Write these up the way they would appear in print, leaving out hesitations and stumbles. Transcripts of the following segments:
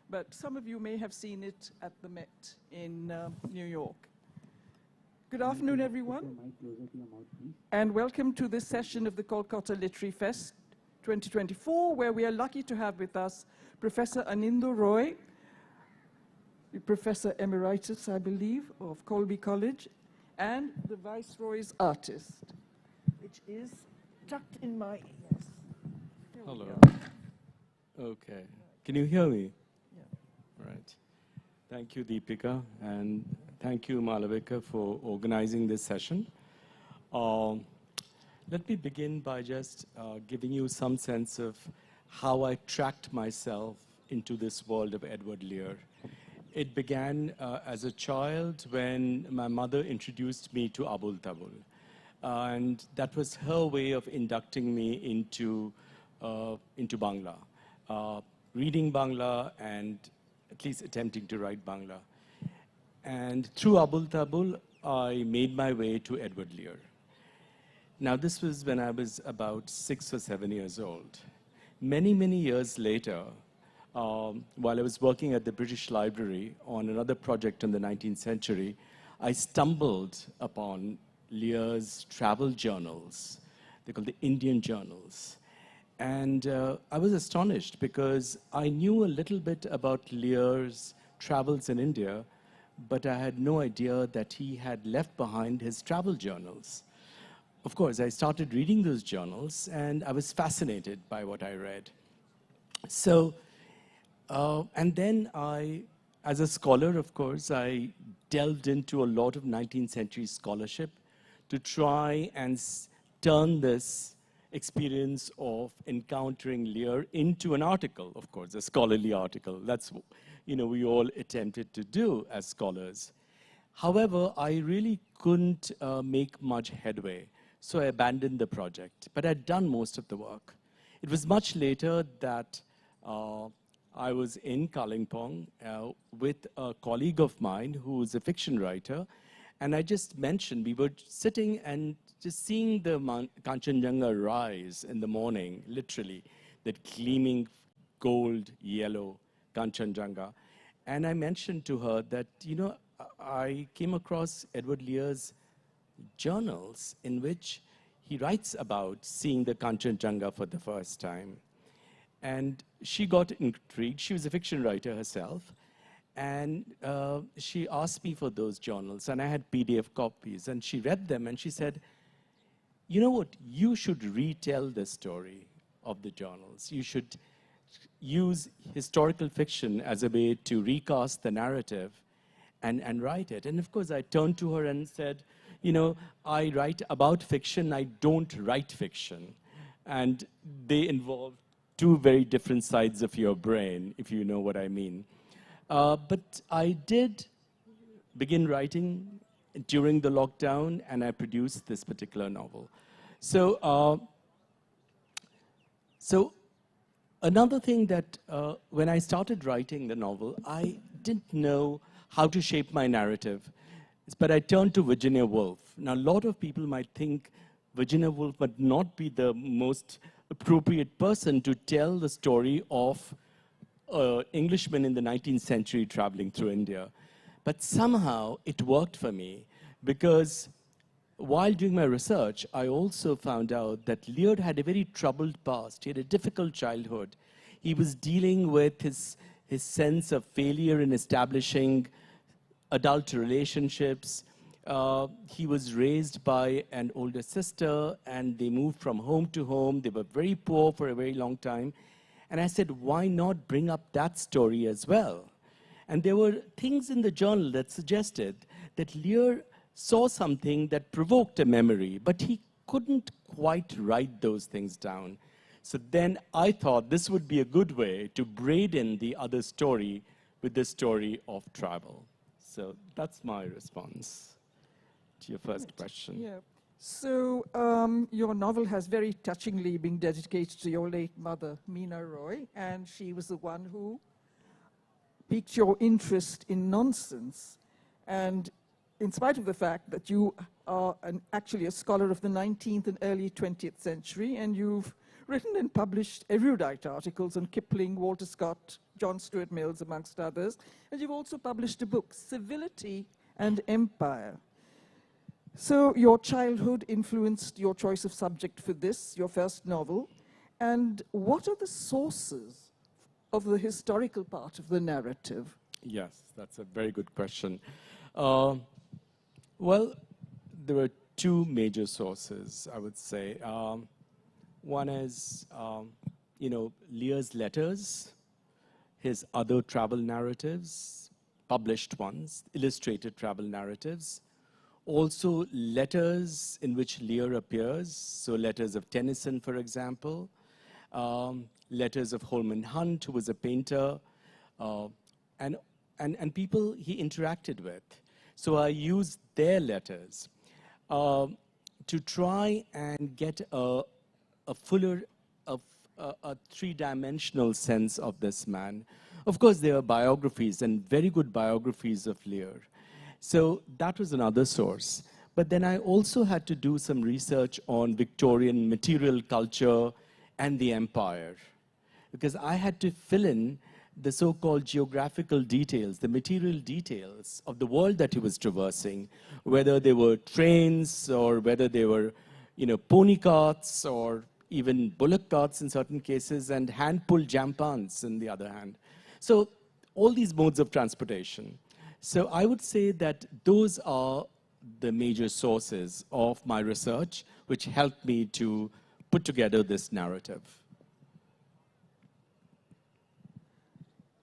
but some of you may have seen it at the Met in New York. Good afternoon, everyone, and welcome to this session of the Kolkata Literary Fest 2024, where we are lucky to have with us Professor Anindyo Roy, Professor Emeritus, I believe, of Colby College, and the Viceroy's artist, which is tucked in my ears. Hello. Okay. Can you hear me? Yeah. Right. Thank you, Deepika, and thank you, Malavika, for organizing this session. Let me begin by just giving you some sense of how I tracked myself into this world of Edward Lear. It began as a child when my mother introduced me to Abul Tabul. And that was her way of inducting me into Bangla, reading Bangla and at least attempting to write Bangla. And through Abul Tabul, I made my way to Edward Lear. Now, this was when I was about 6 or 7 years old. Many, many years later, while I was working at the British Library on another project in the 19th century, I stumbled upon Lear's travel journals. They're called the Indian journals. And I was astonished because I knew a little bit about Lear's travels in India, but I had no idea that he had left behind his travel journals. Of course, I started reading those journals, and I was fascinated by what I read. So, and then as a scholar, of course, I delved into a lot of 19th century scholarship to try and turn this experience of encountering Lear into an article, of course, a scholarly article. That's, we all attempted to do as scholars. However, I really couldn't make much headway, so I abandoned the project. But I'd done most of the work. It was much later that I was in Kalimpong with a colleague of mine who's a fiction writer, and I just mentioned we were sitting and just seeing the Kanchenjunga rise in the morning, literally, that gleaming gold, yellow Kanchenjunga. And I mentioned to her that, I came across Edward Lear's journals in which he writes about seeing the Kanchenjunga for the first time. And she got intrigued. She was a fiction writer herself. And she asked me for those journals. And I had PDF copies. And she read them. And she said, you know what? You should retell the story of the journals. You should use historical fiction as a way to recast the narrative and write it. And of course, I turned to her and said, I write about fiction. I don't write fiction. And they involve two very different sides of your brain, if you know what I mean. But I did begin writing during the lockdown, and I produced this particular novel. So, another thing that when I started writing the novel, I didn't know how to shape my narrative, but I turned to Virginia Woolf. Now, a lot of people might think Virginia Woolf would not be the most appropriate person to tell the story of an Englishman in the 19th century traveling through India. But somehow it worked for me because while doing my research, I also found out that Lear had a very troubled past. He had a difficult childhood. He was dealing with his sense of failure in establishing adult relationships. He was raised by an older sister, and they moved from home to home. They were very poor for a very long time. And I said, why not bring up that story as well? And there were things in the journal that suggested that Lear saw something that provoked a memory, but he couldn't quite write those things down. So then I thought this would be a good way to braid in the other story with the story of travel. So that's my response to your first question. Yeah. So your novel has very touchingly been dedicated to your late mother, Meena Roy, and she was the one who piqued your interest in nonsense. And in spite of the fact that you are actually a scholar of the 19th and early 20th century, and you've written and published erudite articles on Kipling, Walter Scott, John Stuart Mills, amongst others. And you've also published a book, Civility and Empire. So your childhood influenced your choice of subject for this, your first novel. And what are the sources of the historical part of the narrative? Yes, that's a very good question. Well, there were two major sources, I would say. One is, Lear's letters, his other travel narratives, published ones, illustrated travel narratives. Also, letters in which Lear appears, so letters of Tennyson, for example, letters of Holman Hunt, who was a painter, and people he interacted with. So I used their letters to try and get a fuller, a three-dimensional sense of this man. Of course, there are biographies and very good biographies of Lear. So that was another source. But then I also had to do some research on Victorian material culture and the empire, because I had to fill in the so-called geographical details, the material details of the world that he was traversing, whether they were trains or whether they were, pony carts or even bullock carts in certain cases, and hand-pulled jampans on the other hand. So all these modes of transportation. So I would say that those are the major sources of my research, which helped me to put together this narrative.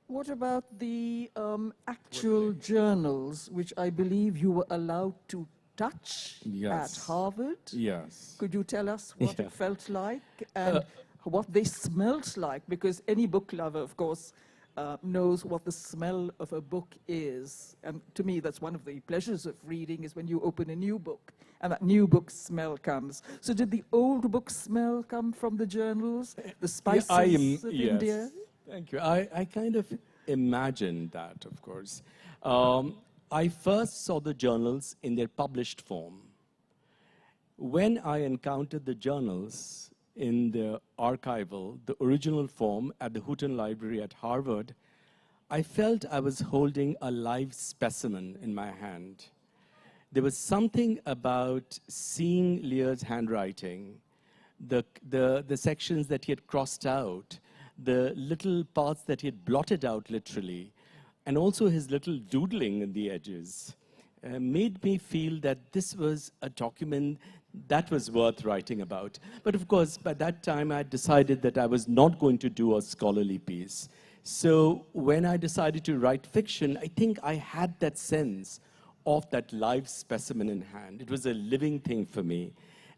What about the actual journals, which I believe you were allowed to touch at Harvard? Yes. Could you tell us what it felt like and what they smelled like? Because any book lover, of course, knows what the smell of a book is. And to me, that's one of the pleasures of reading, is when you open a new book and that new book smell comes. So did the old book smell come from the journals, the spices of India? Thank you. I kind of imagined that, of course. I first saw the journals in their published form. When I encountered the journals in the archival, the original form at the Houghton Library at Harvard, I felt I was holding a live specimen in my hand. There was something about seeing Lear's handwriting, the sections that he had crossed out, the little parts that he had blotted out literally, and also his little doodling in the edges, made me feel that this was a document that was worth writing about. But of course, by that time, I decided that I was not going to do a scholarly piece. So when I decided to write fiction, I think I had that sense of that live specimen in hand. It was a living thing for me.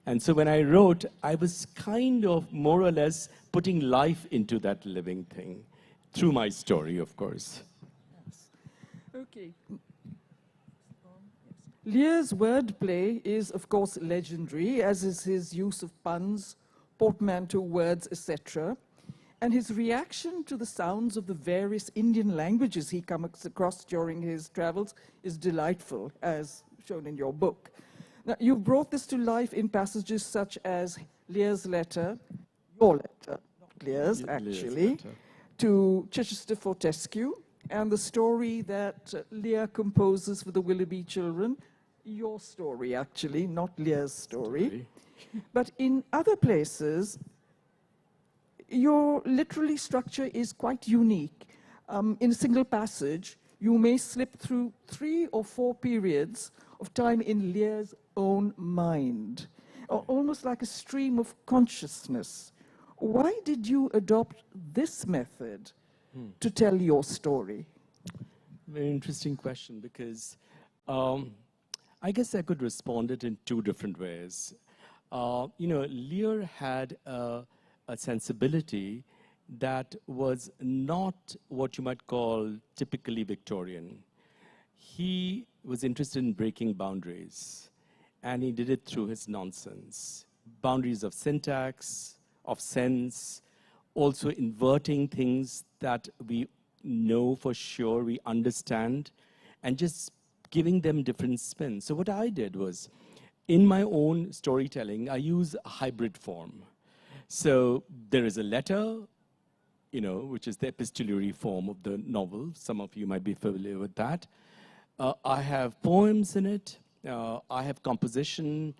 And so when I wrote, I was kind of more or less putting life into that living thing, through my story, of course. Yes. Okay. Lear's wordplay is, of course, legendary, as is his use of puns, portmanteau words, etc. And his reaction to the sounds of the various Indian languages he comes across during his travels is delightful, as shown in your book. Now, you've brought this to life in passages such as Lear's letter, your letter, not Lear's, actually, to Chichester Fortescue, and the story that Lear composes for the Willoughby children, your story, actually, not Lear's story. But in other places, your literary structure is quite unique. In a single passage, you may slip through 3 or 4 periods of time in Lear's own mind, almost like a stream of consciousness. Why did you adopt this method to tell your story? Very interesting question, because I guess I could respond it in 2 different ways. Lear had a sensibility that was not what you might call typically Victorian. He was interested in breaking boundaries, and he did it through his nonsense. Boundaries of syntax, of sense, also inverting things that we know for sure, we understand, and just giving them different spins. So what I did was, in my own storytelling, I use a hybrid form. So there is a letter, which is the epistolary form of the novel. Some of you might be familiar with that. I have poems in it. I have composition.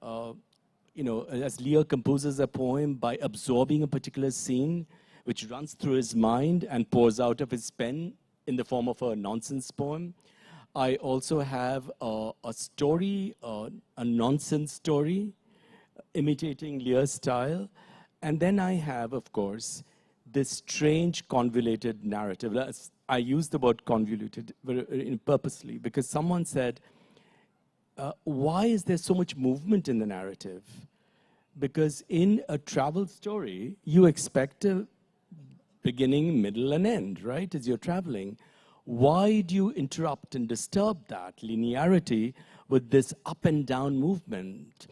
As Lear composes a poem by absorbing a particular scene, which runs through his mind and pours out of his pen in the form of a nonsense poem. I also have a story, a nonsense story, imitating Lear's style. And then I have, of course, this strange convoluted narrative. I use the word convoluted purposely because someone said, why is there so much movement in the narrative? Because in a travel story, you expect a beginning, middle, and end, right, as you're traveling. Why do you interrupt and disturb that linearity with this up and down movement?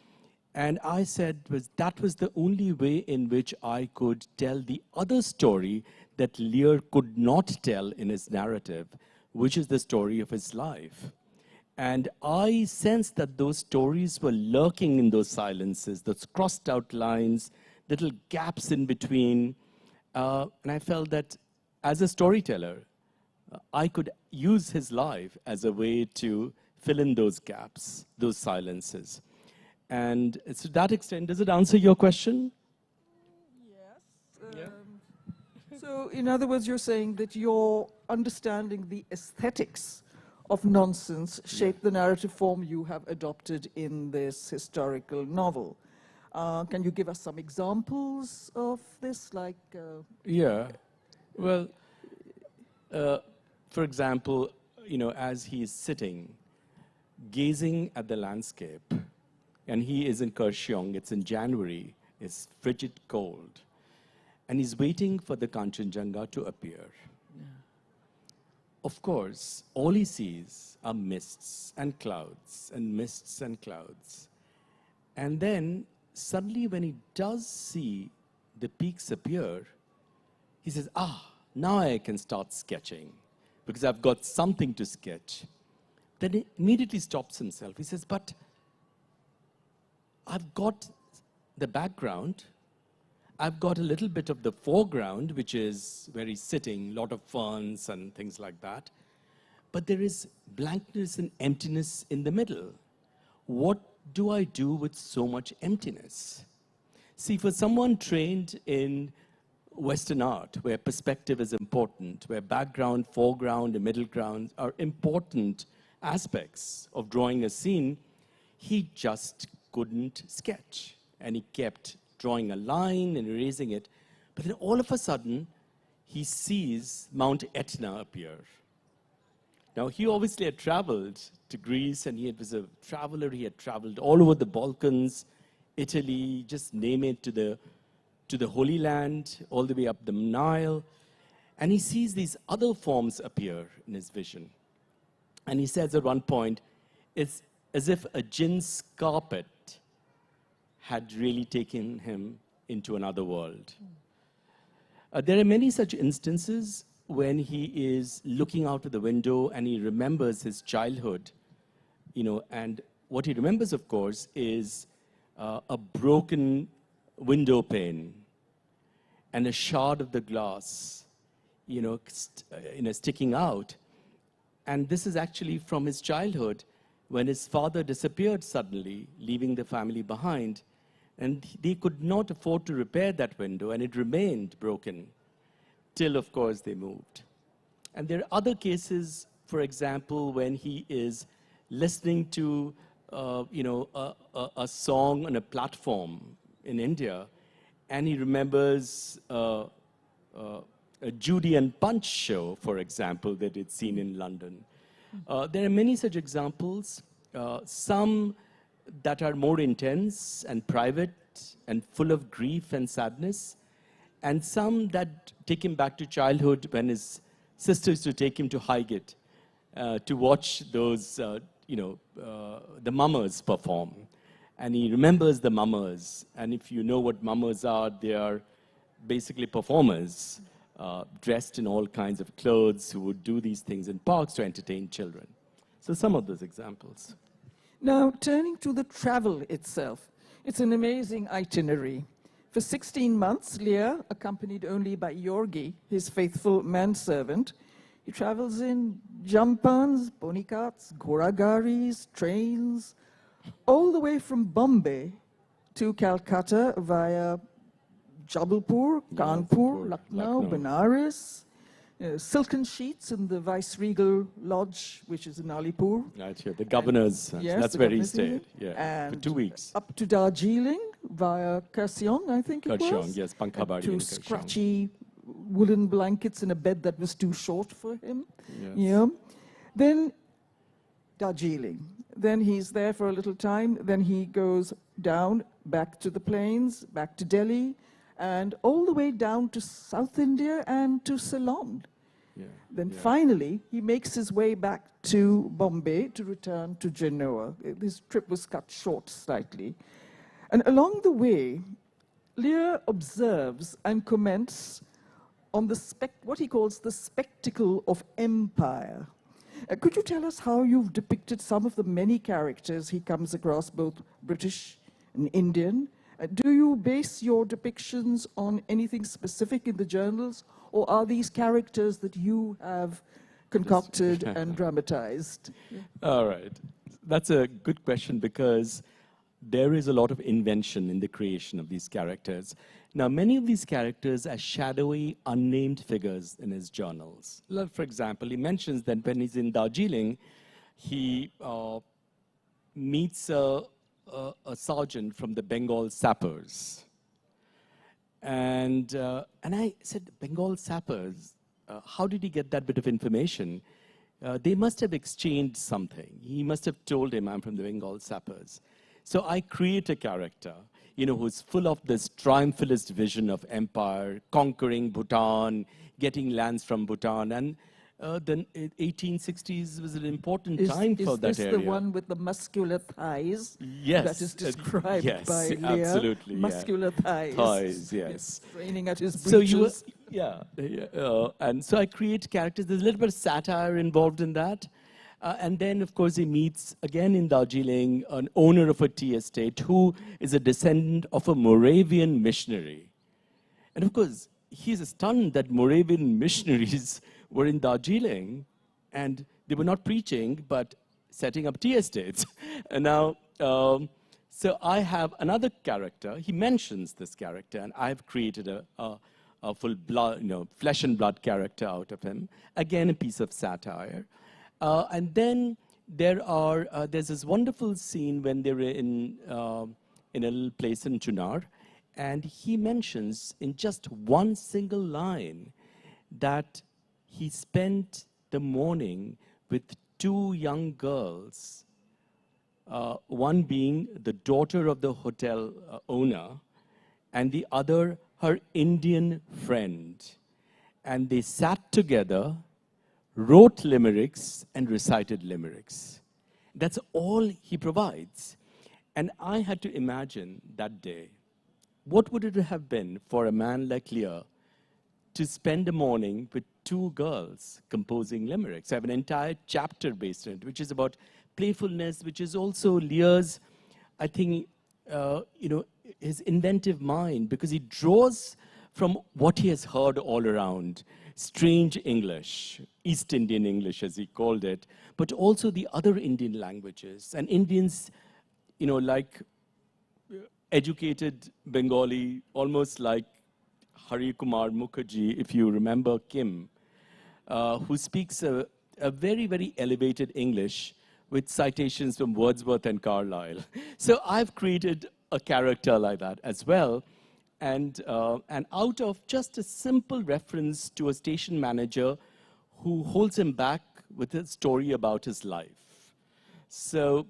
And I said that was the only way in which I could tell the other story that Lear could not tell in his narrative, which is the story of his life. And I sensed that those stories were lurking in those silences, those crossed out lines, little gaps in between. And I felt that as a storyteller, I could use his life as a way to fill in those gaps, those silences. And to that extent, does it answer your question? Yes. So in other words, you're saying that you're understanding the aesthetics of nonsense shaped the narrative form you have adopted in this historical novel. Can you give us some examples of this? Yeah. Well, for example, as he is sitting, gazing at the landscape, and he is in Kanchenjunga, it's in January, it's frigid cold, and he's waiting for the Kanchenjunga to appear. Yeah. Of course, all he sees are mists and clouds and mists and clouds. And then suddenly when he does see the peaks appear, he says, now I can start sketching because I've got something to sketch. Then he immediately stops himself. He says, but I've got the background, I've got a little bit of the foreground, which is where he's sitting, a lot of ferns and things like that. But there is blankness and emptiness in the middle. What do I do with so much emptiness? See, for someone trained in Western art, where perspective is important, where background, foreground, and middle ground are important aspects of drawing a scene, he just couldn't sketch. And he kept drawing a line and erasing it. But then all of a sudden, he sees Mount Etna appear. Now, he obviously had traveled to Greece, and he was a traveler. He had traveled all over the Balkans, Italy, just name it, to the Holy Land, all the way up the Nile. And he sees these other forms appear in his vision. And he says at one point, it's as if a jinn's carpet had really taken him into another world. There are many such instances when he is looking out of the window and he remembers his childhood, and what he remembers, of course, is a broken window pane and a shard of the glass, sticking out. And this is actually from his childhood, when his father disappeared suddenly, leaving the family behind. And they could not afford to repair that window, and it remained broken till, of course, they moved. And there are other cases, for example, when he is listening to a song on a platform in India, and he remembers a Judy and Punch show, for example, that he'd seen in London. There are many such examples, some that are more intense and private and full of grief and sadness, and some that take him back to childhood when his sister used to take him to Highgate to watch those, the mummers perform. And he remembers the mummers. And if you know what mummers are, they are basically performers dressed in all kinds of clothes who would do these things in parks to entertain children. So some of those examples. Now, turning to the travel itself, it's an amazing itinerary. For 16 months, Lear, accompanied only by Yorgi, his faithful manservant, he travels in jampans, pony carts, ghoragaris, trains, all the way from Bombay to Calcutta via Jabalpur, Kanpur, Lucknow, Benares, silken sheets in the Viceregal Lodge, which is in Alipur. Right here, the governor's, yes, that's where he stayed, for 2 weeks. Up to Darjeeling via Kurseong, I think it was. Kurseong, yes, Pankhabadi to and Kurseong. scratchy woolen blankets in a bed that was too short for him. Yes. Yeah. Then Darjeeling. Then he's there for a little time. Then he goes down, back to the plains, back to Delhi, and all the way down to South India and to Ceylon. Yeah. Then finally, he makes his way back to Bombay to return to Genoa. His trip was cut short slightly. And along the way, Lear observes and comments on the what he calls the spectacle of empire. Could you tell us how you've depicted some of the many characters he comes across, both British and Indian? Do you base your depictions on anything specific in the journals, or are these characters that you have concocted and dramatized? All right. That's a good question, because there is a lot of invention in the creation of these characters. Now, many of these characters are shadowy, unnamed figures in his journals. For example, he mentions that when he's in Darjeeling, he meets a sergeant from the Bengal sappers. And I said, Bengal sappers, how did he get that bit of information? They must have exchanged something. He must have told him, I'm from the Bengal sappers. So I create a character, who's full of this triumphalist vision of empire, conquering Bhutan, getting lands from Bhutan. And the 1860s was an important time for that area. Is this the one with the muscular thighs? Yes. That is described by Lear? Absolutely. Muscular thighs. Thighs, yes. Straining at his breeches. And so I create characters. There's a little bit of satire involved in that. And then, of course, he meets, again in Darjeeling, an owner of a tea estate who is a descendant of a Moravian missionary. And, of course, he's stunned that Moravian missionaries were in Darjeeling, and they were not preaching, but setting up tea estates. And now, so I have another character. He mentions this character, and I've created a full blood, flesh and blood character out of him. Again, a piece of satire. And then there's this wonderful scene when they're in a little place in Chunar, and he mentions in just one single line that he spent the morning with two young girls, one being the daughter of the hotel owner, and the other her Indian friend. And they sat together, wrote limericks, and recited limericks. That's all he provides. And I had to imagine that day, what would it have been for a man like Lear to spend a morning with two girls composing limericks? I have an entire chapter based on it, which is about playfulness, which is also Lear's, I think, his inventive mind, because he draws from what he has heard all around. Strange English, East Indian English as he called it, but also the other Indian languages. And Indians, like educated Bengali, almost like Hari Kumar Mukherjee, if you remember Kim, who speaks a very, very elevated English with citations from Wordsworth and Carlyle. So I've created a character like that as well. And out of just a simple reference to a station manager who holds him back with a story about his life. So,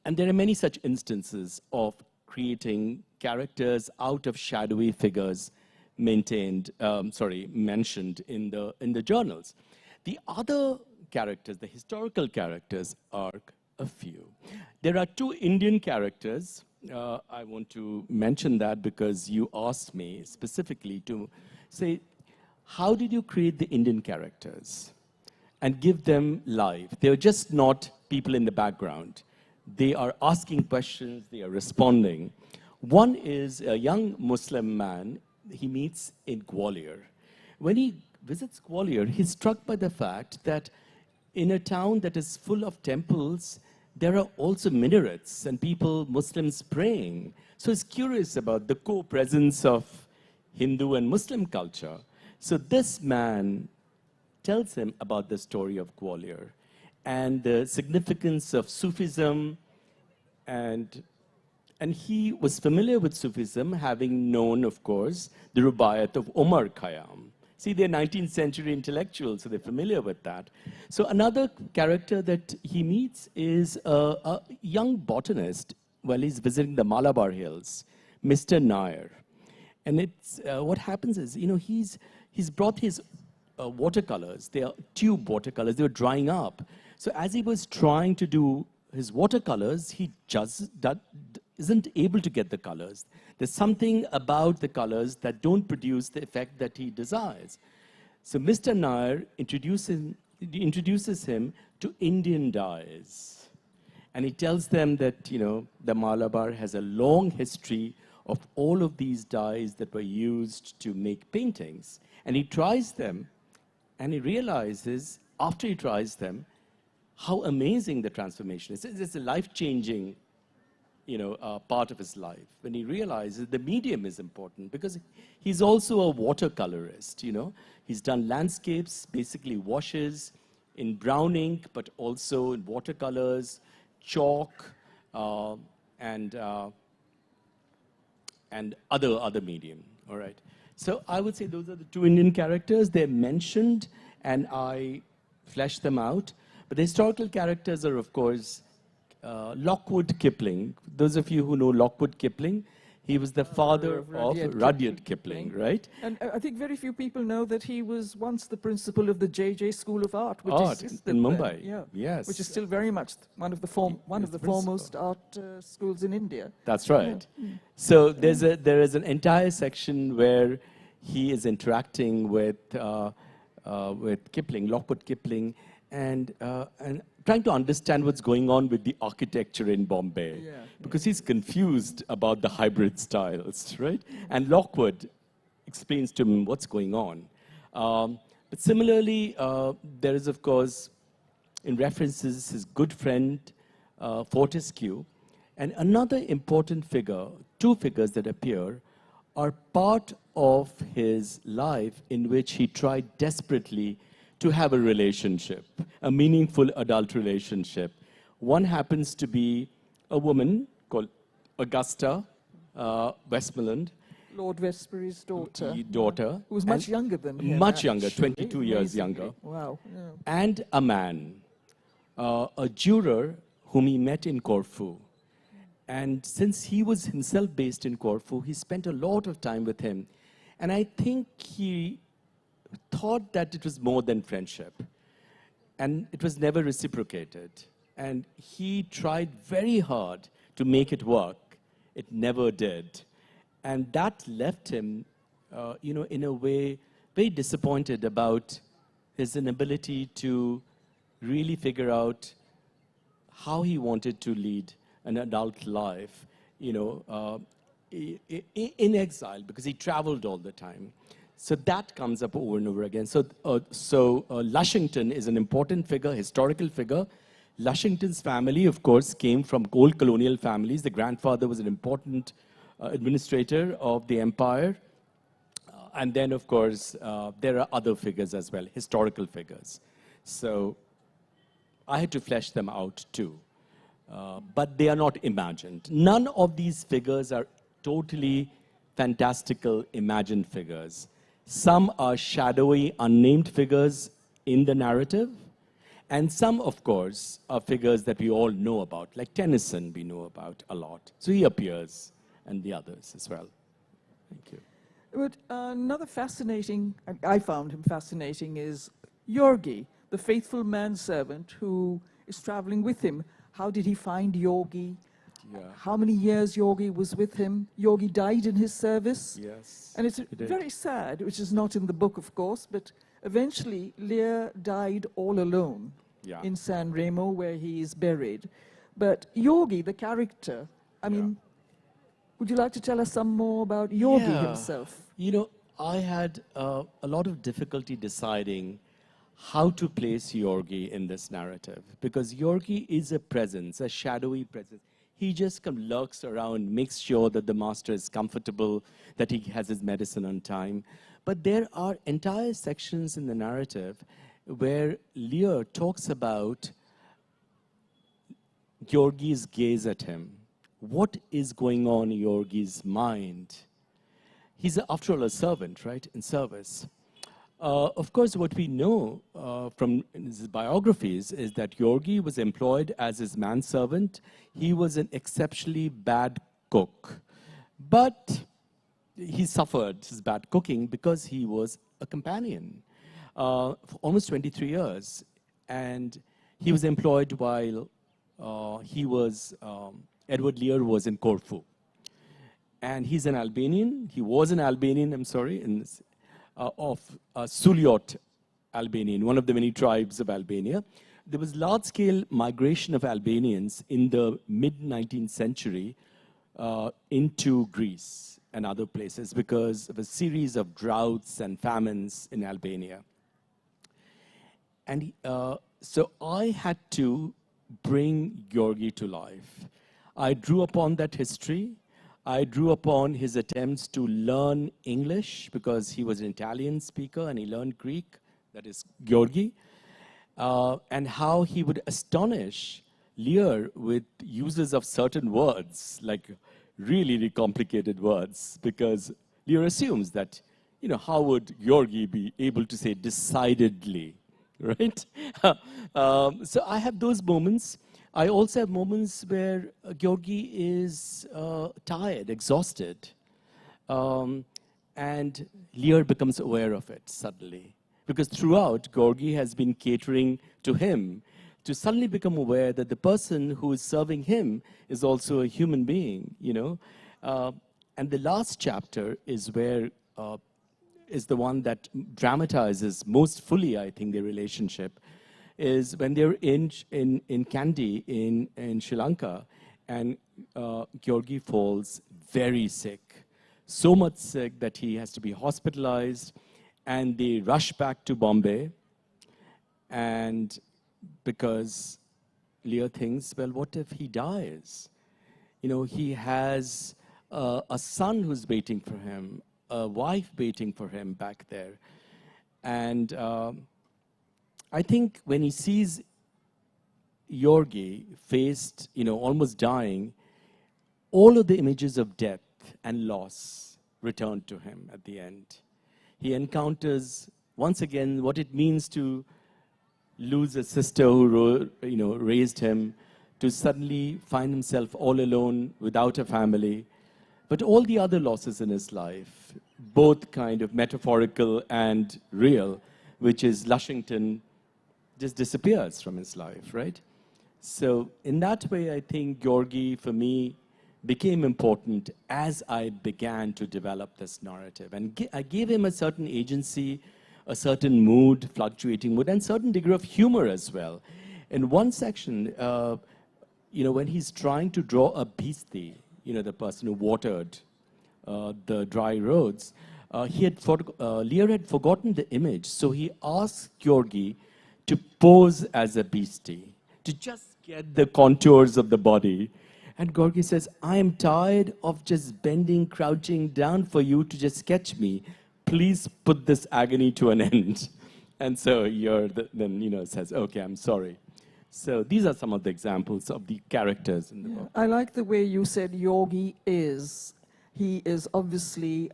and there are many such instances of creating characters out of shadowy figures mentioned in the journals. The other characters, the historical characters, are a few. There are two Indian characters. I want to mention that because you asked me specifically to say, how did you create the Indian characters and give them life? They're just not people in the background. They are asking questions, they are responding. One is a young Muslim man he meets in Gwalior. When he visits Gwalior, he's struck by the fact that in a town that is full of temples, there are also minarets and people, Muslims praying. So he's curious about the co-presence of Hindu and Muslim culture. So this man tells him about the story of Gwalior and the significance of Sufism, and he was familiar with Sufism, having known, of course, the Rubaiyat of Omar Khayyam. See, they're 19th century intellectuals, so they're familiar with that. So another character that he meets is a young botanist while he's visiting the Malabar Hills, Mr. Nair. And it's, what happens is, he's brought his watercolors. They are tube watercolors. They were drying up. So as he was trying to do his watercolors, he just isn't able to get the colors. There's something about the colors that don't produce the effect that he desires. So Mr. Nair introduces him to Indian dyes. And he tells them that, the Malabar has a long history of all of these dyes that were used to make paintings. And he tries them, and he realizes, after he tries them, how amazing the transformation is. It's a life-changing, part of his life, when he realizes the medium is important, because he's also a watercolorist, He's done landscapes, basically washes in brown ink, but also in watercolors, chalk, and other medium, all right? So I would say those are the two Indian characters. They're mentioned, and I fleshed them out. But the historical characters are, of course, Lockwood Kipling. Those of you who know Lockwood Kipling, he was the father of Rudyard Kipling, right? And I think very few people know that he was once the principal of the J.J. School of Art, which is in Mumbai. Yeah, yes, which is still very much one of the foremost art schools in India. That's right. Yeah. So there is an entire section where he is interacting with Kipling, Lockwood Kipling, and trying to understand what's going on with the architecture in Bombay, because he's confused about the hybrid styles, right? And Lockwood explains to him what's going on. But similarly, there is, of course, in references, his good friend, Fortescue, and another important figure, two figures that appear, are part of his life in which he tried desperately to have a relationship, a meaningful adult relationship. One happens to be a woman called Augusta Westmoreland. Lord Westbury's daughter. Who was much younger than him. Much younger, 22 years younger. Wow. Yeah. And a man, a juror whom he met in Corfu. And since he was himself based in Corfu, he spent a lot of time with him. And I think he thought that it was more than friendship. And it was never reciprocated. And he tried very hard to make it work. It never did. And that left him, in a way, very disappointed about his inability to really figure out how he wanted to lead an adult life, in exile, because he traveled all the time. So that comes up over and over again. So Lushington is an important figure, historical figure. Lushington's family, of course, came from old colonial families. The grandfather was an important administrator of the empire. And then, of course, there are other figures as well, historical figures. So I had to flesh them out too. But they are not imagined. None of these figures are totally fantastical, imagined figures. Some are shadowy, unnamed figures in the narrative. And some, of course, are figures that we all know about, like Tennyson we know about a lot. So he appears, and the others as well. Thank you. But another fascinating, I found him fascinating, is Yorgi, the faithful manservant who is traveling with him. How did he find Yogi? Yeah. How many years Yogi was with him? Yogi died in his service. Yes. And it's very sad, which is not in the book, of course, but eventually Lear died all alone in San Remo, where he is buried. But Yogi, the character, I mean, Would you like to tell us some more about Yogi himself? You know, I had a lot of difficulty deciding how to place Yogi in this narrative, because Yogi is a presence, a shadowy presence. He just lurks around, makes sure that the master is comfortable, that he has his medicine on time. But there are entire sections in the narrative where Lear talks about Yogi's gaze at him. What is going on in Yogi's mind? He's, after all, a servant, right, in service. Of course, what we know from his biographies is that Yogi was employed as his manservant. He was an exceptionally bad cook. But he suffered his bad cooking because he was a companion for almost 23 years. And he was employed while Edward Lear was in Corfu. And he's an Albanian. He was an Albanian, I'm sorry, of Suliot Albanian, one of the many tribes of Albania. There was large-scale migration of Albanians in the mid-19th century into Greece and other places because of a series of droughts and famines in Albania. And so I had to bring Georgi to life. I drew upon that history. I drew upon his attempts to learn English because he was an Italian speaker and he learned Greek, that is Georgi, and how he would astonish Lear with uses of certain words, like really complicated words, because Lear assumes that, you know, how would Georgi be able to say decidedly, right? So I have those moments. I also have moments where Georgi is tired, exhausted, and Lear becomes aware of it suddenly. Because throughout, Georgi has been catering to him to suddenly become aware that the person who is serving him is also a human being, you know. And the last chapter is where is the one that dramatizes most fully, I think, their relationship, is when they're in Kandy in Sri Lanka, and Georgi falls very sick, so much sick that he has to be hospitalized, and they rush back to Bombay, and because Lear thinks, well, what if he dies? You know, he has a son who's waiting for him, a wife waiting for him back there, and I think when he sees Georgi faced, you know, almost dying, all of the images of death and loss return to him at the end. He encounters, once again, what it means to lose a sister who, you know, raised him, to suddenly find himself all alone without a family, but all the other losses in his life, both kind of metaphorical and real, which is Lushington just disappears from his life, right? So in that way, I think Georgi, for me, became important as I began to develop this narrative. And I gave him a certain agency, a certain mood, fluctuating mood, and certain degree of humor as well. In one section, you know, when he's trying to draw a beastie, you know, the person who watered the dry roads, Lear had forgotten the image, so he asked Georgi to pose as a beastie, to just get the contours of the body. And Georgi says, I am tired of just bending, crouching down for you to just sketch me. Please put this agony to an end. And so then, you know, says, okay, I'm sorry. So these are some of the examples of the characters in the book. I like the way you said Yogi is. He is obviously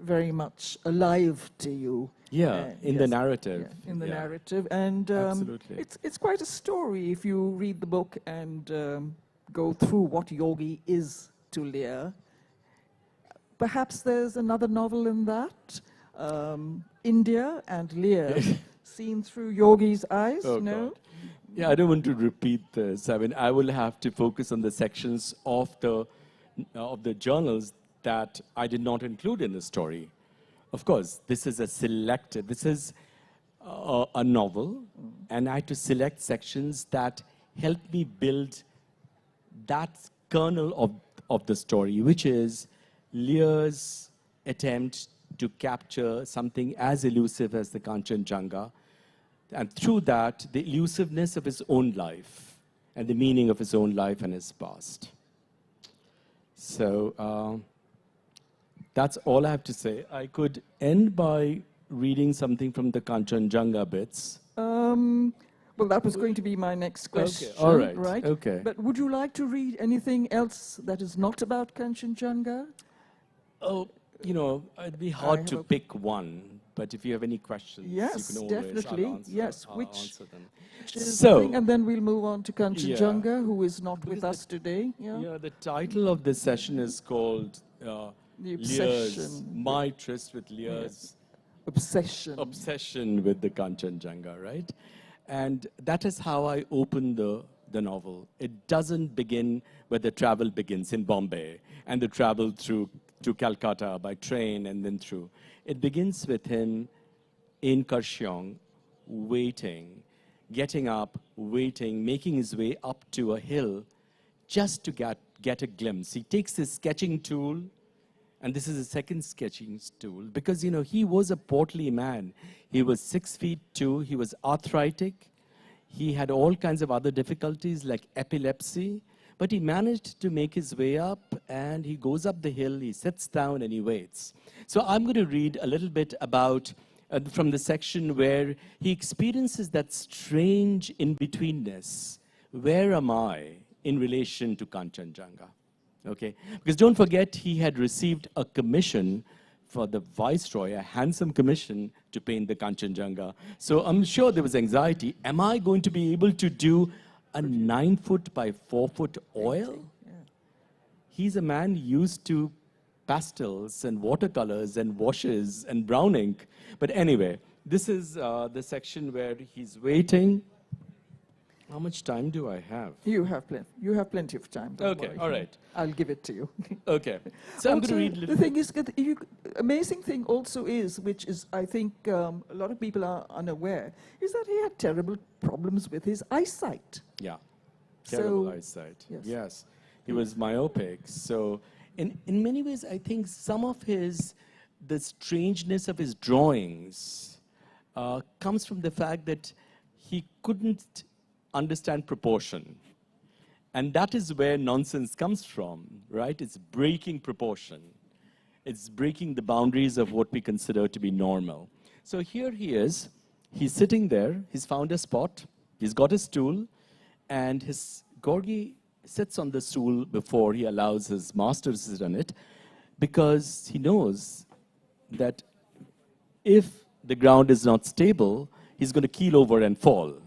very much alive to you. Yeah, in the narrative. Yeah, in the narrative. And absolutely. It's quite a story if you read the book and go through what Yogi is to Lear. Perhaps there's another novel in that. India and Lear, seen through Yogi's eyes, oh, no? God. Yeah, I don't want to repeat this. I mean, I will have to focus on the sections of the journals that I did not include in the story. Of course, this is this is a novel, and I had to select sections that help me build that kernel of the story, which is Lear's attempt to capture something as elusive as the Kanchenjunga, and through that, the elusiveness of his own life and the meaning of his own life and his past. So that's all I have to say. I could end by reading something from the Kanchenjunga bits. Well, that was going to be my next question. Okay, all right. Okay. But would you like to read anything else that is not about Kanchenjunga? Oh, you know, it'd be hard to pick one, but if you have any questions, yes, you can always definitely. answer, yes, I'll which answer them. is So, and then we'll move on to Kanchenjunga, who is not with us today. Yeah, the title of this session is called The Obsession. Lear's, My Tryst with Lear's Obsession with the Kanchenjunga, right? And that is how I open the novel. It doesn't begin where the travel begins in Bombay and the travel through to Calcutta by train and then through. It begins with him in Kanchenjunga, waiting, getting up, waiting, making his way up to a hill just to get a glimpse. He takes his sketching tool, and this is a second sketching tool, because, you know, he was a portly man. He was 6'2", he was arthritic, he had all kinds of other difficulties like epilepsy, but he managed to make his way up, and he goes up the hill, he sits down, and he waits. So I'm going to read a little bit about, from the section where he experiences that strange in-betweenness. Where am I in relation to Kanchenjunga? Okay, because don't forget, he had received a commission for the Viceroy, a handsome commission to paint the Kanchenjunga. So I'm sure there was anxiety. Am I going to be able to do a 9-foot by 4-foot oil? Yeah. He's a man used to pastels and watercolors and washes and brown ink. But anyway, this is the section where he's waiting. How much time do I have? You have plenty. You have plenty of time. Don't Okay, worry. all right. I'll give it to you. Okay. So I'm going to read a little The thing is, amazing thing also is, which is, I think, a lot of people are unaware, is that he had terrible problems with his eyesight. Yeah, terrible So, eyesight. yes. Yes, he was myopic. So in many ways, I think some of the strangeness of his drawings comes from the fact that he couldn't understand proportion. And that is where nonsense comes from, right? It's breaking proportion. It's breaking the boundaries of what we consider to be normal. So here he is. He's sitting there. He's found a spot. He's got a stool. And his Gorgi sits on the stool before he allows his master to sit on it, because he knows that if the ground is not stable, he's going to keel over and fall.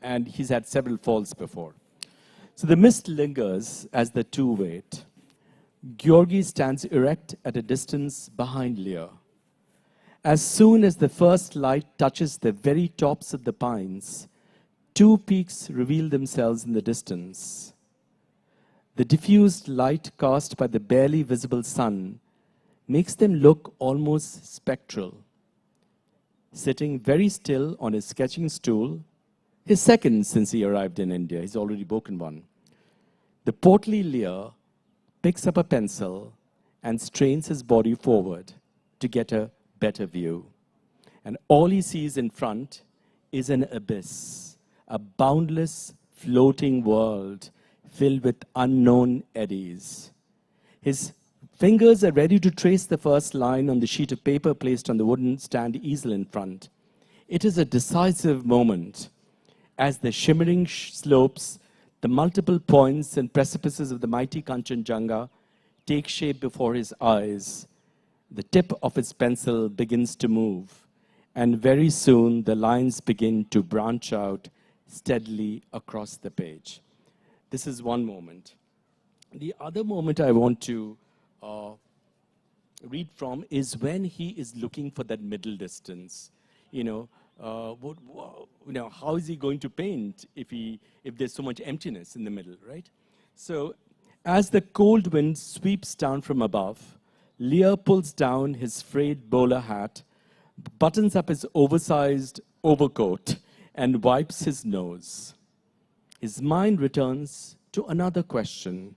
And he's had several falls before. So the mist lingers as the two wait. Georgi stands erect at a distance behind Lear. As soon as the first light touches the very tops of the pines, two peaks reveal themselves in the distance. The diffused light cast by the barely visible sun makes them look almost spectral. Sitting very still on his sketching stool, his second since he arrived in India, he's already broken one, the portly Lear picks up a pencil and strains his body forward to get a better view. And all he sees in front is an abyss, a boundless, floating world filled with unknown eddies. His fingers are ready to trace the first line on the sheet of paper placed on the wooden stand easel in front. It is a decisive moment as the shimmering slopes, the multiple points and precipices of the mighty Kanchenjunga take shape before his eyes. The tip of his pencil begins to move, and very soon the lines begin to branch out steadily across the page. This is one moment. The other moment I want to read from is when he is looking for that middle distance. How is he going to paint if there's so much emptiness in the middle, right? So as the cold wind sweeps down from above, Lear pulls down his frayed bowler hat, buttons up his oversized overcoat, and wipes his nose. His mind returns to another question.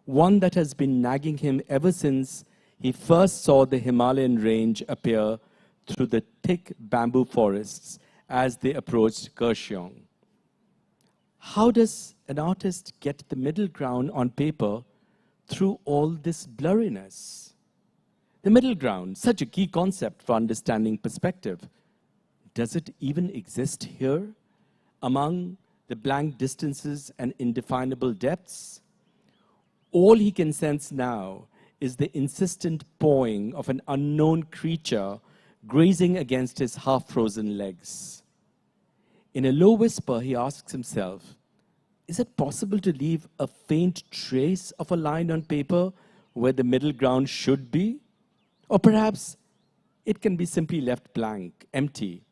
one that has been nagging him ever since he first saw the Himalayan range appear through the thick bamboo forests as they approached Kanchenjunga. How does an artist get the middle ground on paper through all this blurriness? The middle ground, such a key concept for understanding perspective. Does it even exist here, among the blank distances and indefinable depths? All he can sense now is the insistent pawing of an unknown creature grazing against his half-frozen legs. In a low whisper, he asks himself, is it possible to leave a faint trace of a line on paper where the middle ground should be? Or perhaps it can be simply left blank, empty.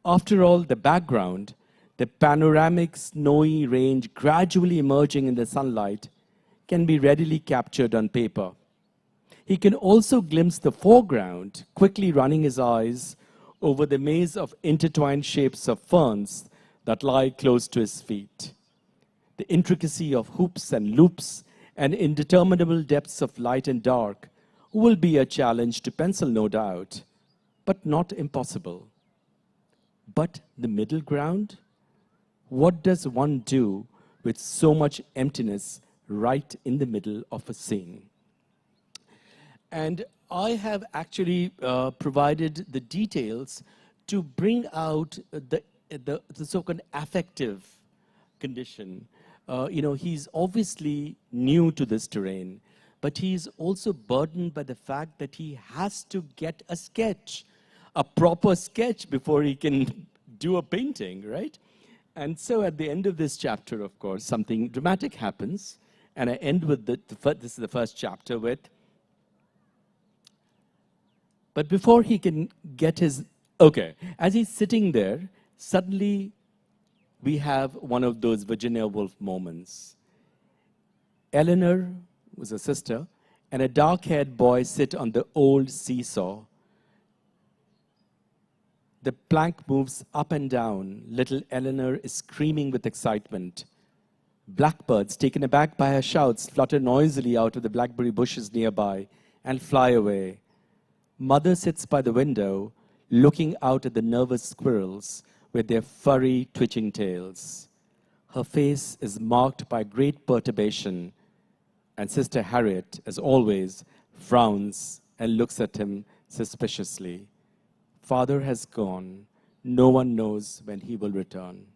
After all, the background, the panoramic snowy range gradually emerging in the sunlight, can be readily captured on paper. He can also glimpse the foreground, quickly running his eyes over the maze of intertwined shapes of ferns that lie close to his feet. The intricacy of hoops and loops and indeterminable depths of light and dark will be a challenge to pencil, no doubt, but not impossible. But the middle ground? What does one do with so much emptiness right in the middle of a scene? And I have actually provided the details to bring out the so-called affective condition. He's obviously new to this terrain, but he's also burdened by the fact that he has to get a sketch, a proper sketch, before he can do a painting, right? And so at the end of this chapter, of course, something dramatic happens. And I end with this is the first chapter with, but before he can get his, as he's sitting there, suddenly we have one of those Virginia Woolf moments. Eleanor was a sister, and a dark-haired boy sit on the old seesaw. The plank moves up and down. Little Eleanor is screaming with excitement. Blackbirds, taken aback by her shouts, flutter noisily out of the blackberry bushes nearby and fly away. Mother sits by the window, looking out at the nervous squirrels with their furry, twitching tails. Her face is marked by great perturbation, and Sister Harriet, as always, frowns and looks at him suspiciously. Father has gone. No one knows when he will return.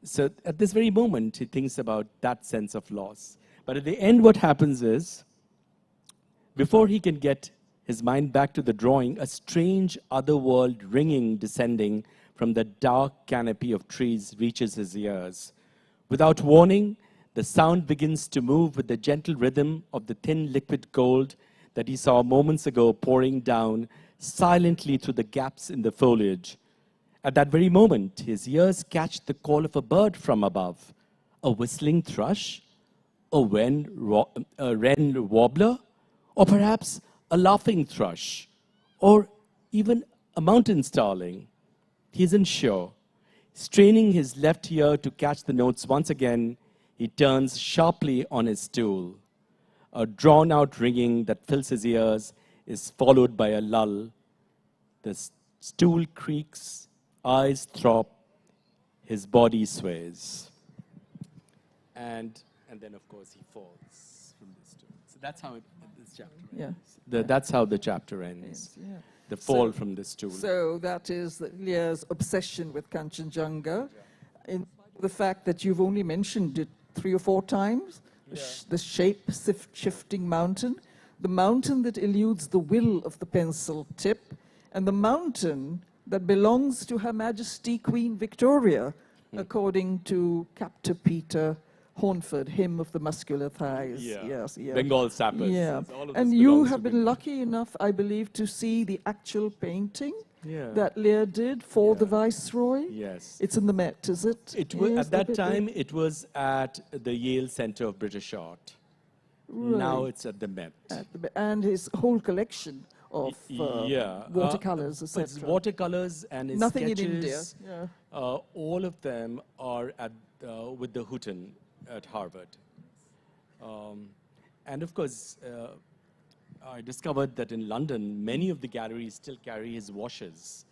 So at this very moment, he thinks about that sense of loss. But at the end, what happens is, before he can get his mind back to the drawing, a strange otherworld ringing descending from the dark canopy of trees reaches his ears. Without warning, the sound begins to move with the gentle rhythm of the thin liquid gold that he saw moments ago pouring down silently through the gaps in the foliage. At that very moment, his ears catch the call of a bird from above. A whistling thrush? A wren warbler? Or perhaps a laughing thrush? Or even a mountain starling? He isn't sure. Straining his left ear to catch the notes once again, he turns sharply on his stool. A drawn-out ringing that fills his ears is followed by a lull. The stool creaks, eyes throb, his body sways. And then, of course, he falls from the stool. So that's how this chapter ends. That's how the chapter ends. Yeah. The fall from the stool. So that is Lear's obsession with Kanchenjunga. In spite of the fact that you've only mentioned it 3 or 4 times, the shape-shifting mountain, the mountain that eludes the will of the pencil tip, and the mountain that belongs to Her Majesty Queen Victoria, according to Captain Peter Hornford, him of the muscular thighs. Yes. Bengal sappers. Yeah. And you have been lucky enough, I believe, to see the actual painting that Lear did for the Viceroy. Yes. It's in the Met, is it? At that time, it was at the Yale Center of British Art. Right. Now it's at the Met. And his whole collection of watercolors, etc. It's watercolors and his Nothing sketches. in India. All of them are at with the Houghton at Harvard. And of course, I discovered that in London, many of the galleries still carry his washes,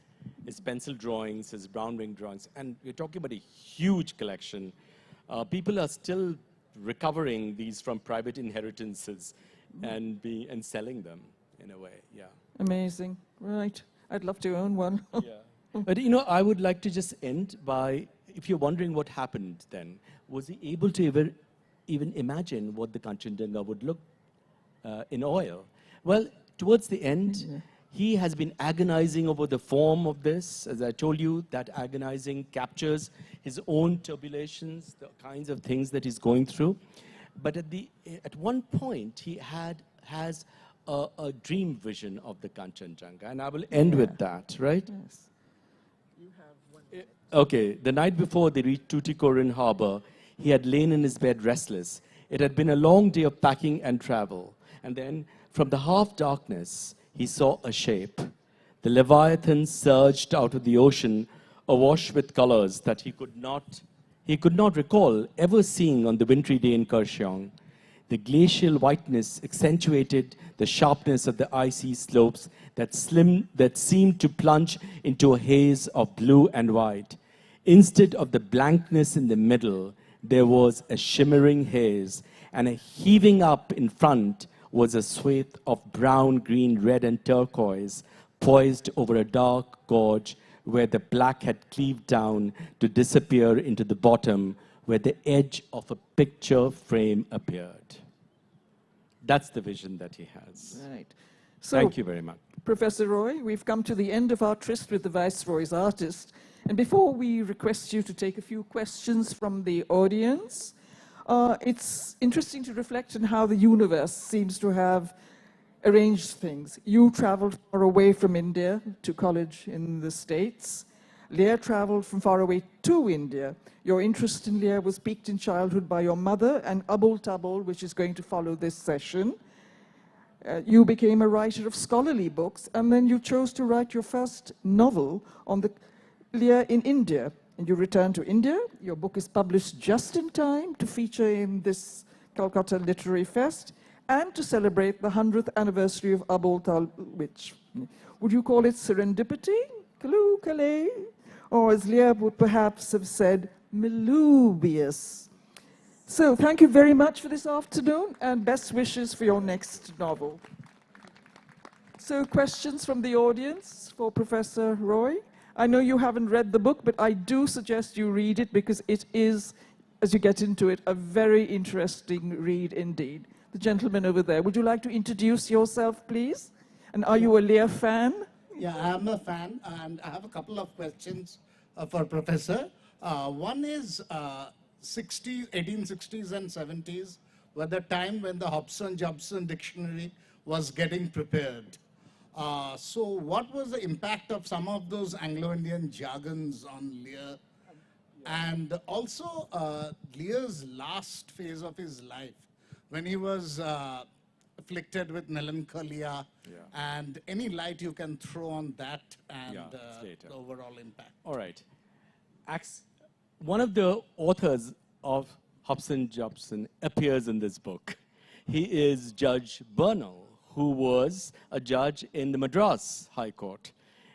his pencil drawings, his brown ring drawings, and we're talking about a huge collection. People are still recovering these from private inheritances and selling them in a way, yeah. Amazing, right. I'd love to own one. Yeah. But you know, I would like to just end by, if you're wondering what happened then, was he able to even imagine what the Kanchenjunga would look in oil? Well, towards the end, he has been agonizing over the form of this. As I told you, that agonizing captures his own turbulations, the kinds of things that he's going through. But at one point, he has a dream vision of the Kanchenjunga, and I will end with that, right? Yes. Okay, the night before they reached Tuticorin harbor, he had lain in his bed restless. It had been a long day of packing and travel. And then, from the half-darkness, he saw a shape. The Leviathan surged out of the ocean, awash with colors that he could not recall ever seeing on the wintry day in Kurseong. The glacial whiteness accentuated the sharpness of the icy slopes that seemed to plunge into a haze of blue and white. Instead of the blankness in the middle, there was a shimmering haze, and a heaving up in front was a swathe of brown, green, red, and turquoise, poised over a dark gorge where the black had cleaved down to disappear into the bottom, where the edge of a picture frame appeared. That's the vision that he has. Right. So, thank you very much. Professor Roy, we've come to the end of our tryst with the Viceroy's artist. And before we request you to take a few questions from the audience, it's interesting to reflect on how the universe seems to have arranged things. You traveled far away from India to college in the States. Lear traveled from far away to India. Your interest in Lear was piqued in childhood by your mother and Abul Tabul, which is going to follow this session. You became a writer of scholarly books, and then you chose to write your first novel on the Lear in India. And you returned to India. Your book is published just in time to feature in this Kolkata Literary Fest and to celebrate the 100th anniversary of Abul Tabul, which, would you call it serendipity? Kalu Kale? Or as Lear would perhaps have said, melubious. So thank you very much for this afternoon, and best wishes for your next novel. So questions from the audience for Professor Roy? I know you haven't read the book, but I do suggest you read it because it is, as you get into it, a very interesting read indeed. The gentleman over there, would you like to introduce yourself, please? And are you a Lear fan? Yeah, I'm a fan, and I have a couple of questions for Professor. One is 1860s and 70s were the time when the Hobson-Jobson dictionary was getting prepared. So what was the impact of some of those Anglo-Indian jargons on Lear? And also Lear's last phase of his life, when he was afflicted with melancholia, and any light you can throw on that and the overall impact. All right. One of the authors of Hobson-Jobson appears in this book. He is Judge Bernal, who was a judge in the Madras High Court.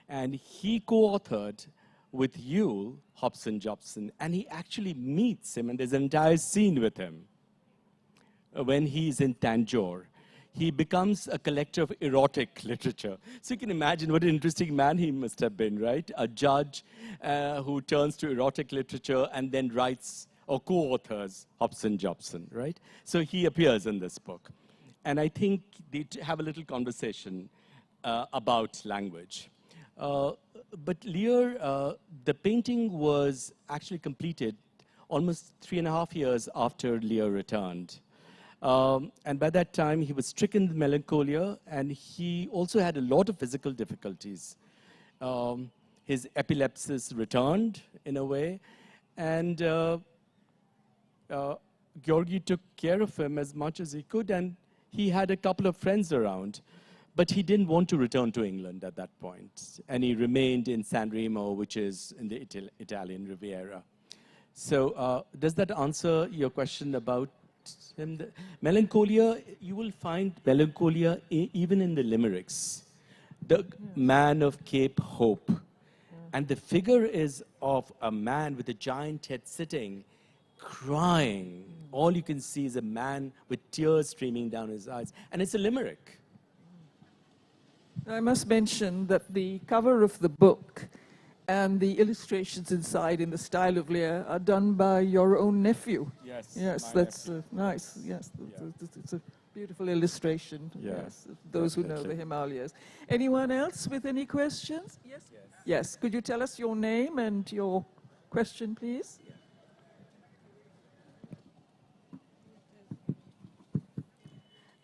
And he co-authored with you, Hobson-Jobson, and he actually meets him, and there's an entire scene with him when he's in Tanjore. He becomes a collector of erotic literature. So you can imagine what an interesting man he must have been, right? A judge who turns to erotic literature and then writes or co-authors Hobson-Jobson, right? So he appears in this book. And I think they have a little conversation about language. But Lear, the painting was actually completed almost 3.5 years after Lear returned. And by that time, he was stricken with melancholia, and he also had a lot of physical difficulties. His epilepsy returned, in a way, and Georgi took care of him as much as he could, and he had a couple of friends around. But he didn't want to return to England at that point, and he remained in San Remo, which is in the Italian Riviera. So does that answer your question about him. Melancholia, you will find melancholia even in the limericks. The man of Cape Hope. And the figure is of a man with a giant head sitting, crying. All you can see is a man with tears streaming down his eyes. And it's a limerick. I must mention that the cover of the book and the illustrations inside in the style of Lear are done by your own nephew. Yes. Yes, that's nice. Yes, it's a beautiful illustration. Yeah, Yes, those who know the Himalayas. Anyone else with any questions? Yes. Yes. Could you tell us your name and your question, please?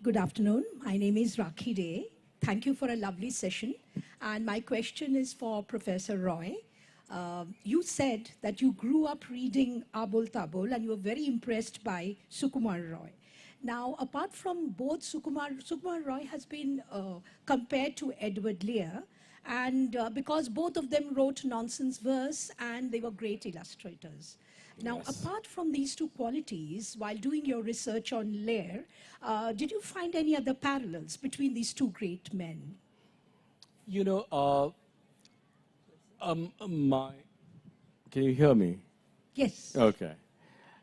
Good afternoon. My name is Rakhi Day. Thank you for a lovely session. And my question is for Professor Roy. You said that you grew up reading Abul Tabul and you were very impressed by Sukumar Roy. Now, apart from both Sukumar Roy has been compared to Edward Lear, and because both of them wrote nonsense verse and they were great illustrators. Now, apart from these two qualities, while doing your research on Lear, did you find any other parallels between these two great men? You know, can you hear me? Yes. Okay.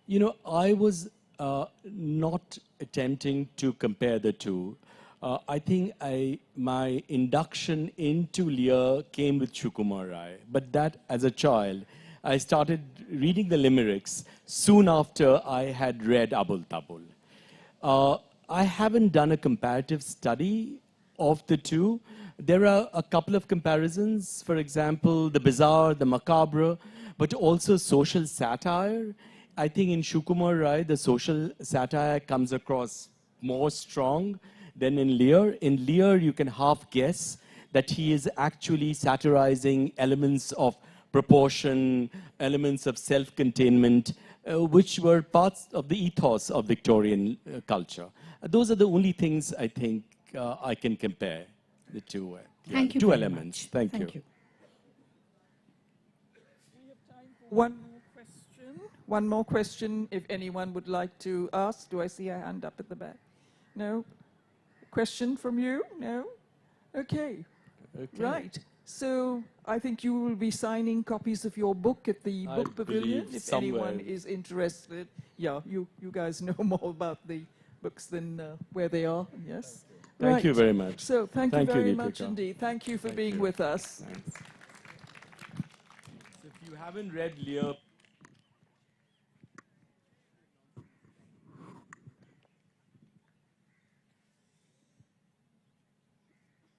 You know, I was not attempting to compare the two. I think my induction into Lear came with Sukumar Rai, but that as a child, I started reading the limericks soon after I had read Abul Tabul. I haven't done a comparative study of the two. There are a couple of comparisons, for example, the bizarre, the macabre, but also social satire. I think in Sukumar Rai, the social satire comes across more strong than in Lear. In Lear, you can half guess that he is actually satirizing elements of proportion, elements of self-containment, which were parts of the ethos of Victorian culture. Those are the only things I think I can compare the two. Thank you two very elements. much. Thank you. Thank you. We have time for one more question. One more question, if anyone would like to ask. Do I see a hand up at the back? No? Question from you? No? Okay. Right. So I think you will be signing copies of your book at the I book pavilion. believe If anyone somewhere. is interested. Yeah, you guys know more about the books than where they are. Yes. Thank you very much. So thank you very much Deepika. indeed. Thank you for Thank being you. with us. Thanks. So if you haven't read Lear,